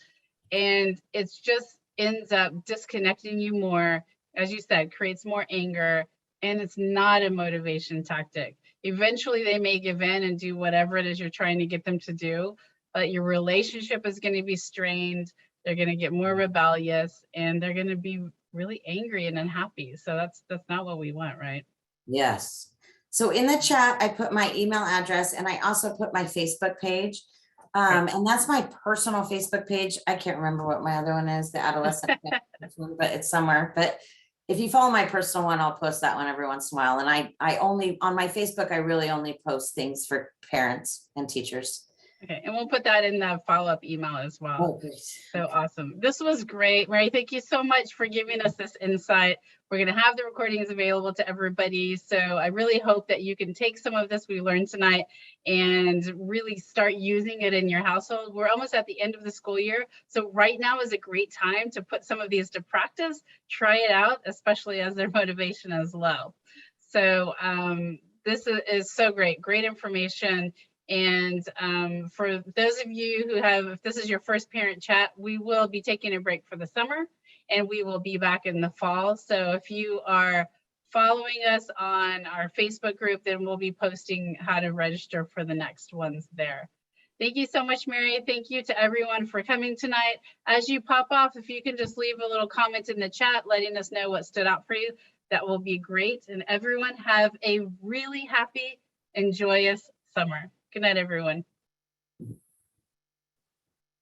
And it's just ends up disconnecting you more, as you said, creates more anger, and it's not a motivation tactic. Eventually they may give in and do whatever it is you're trying to get them to do, but your relationship is going to be strained. They're going to get more rebellious, and they're going to be really angry and unhappy. So that's not what we want, right? Yes. So in the chat, I put my email address, and I also put my Facebook page. And that's my personal Facebook page. I can't remember what my other one is, the adolescent one, but it's somewhere. But if you follow my personal one, I'll post that one every once in a while. And I only, on my Facebook, I really only post things for parents and teachers. Okay, and we'll put that in the follow-up email as well. Oh, great. So awesome. This was great. Mary, thank you so much for giving us this insight. We're going to have the recordings available to everybody. So I really hope that you can take some of this we learned tonight and really start using it in your household. We're almost at the end of the school year. So right now is a great time to put some of these to practice, try it out, especially as their motivation is low. So this is so great, great information. And for those of you who have, if this is your first parent chat, we will be taking a break for the summer, and we will be back in the fall. So if you are following us on our Facebook group, then we'll be posting how to register for the next ones there. Thank you so much, Mary. Thank you to everyone for coming tonight. As you pop off, if you can just leave a little comment in the chat letting us know what stood out for you, that will be great. And everyone have a really happy and joyous summer. Good night, everyone.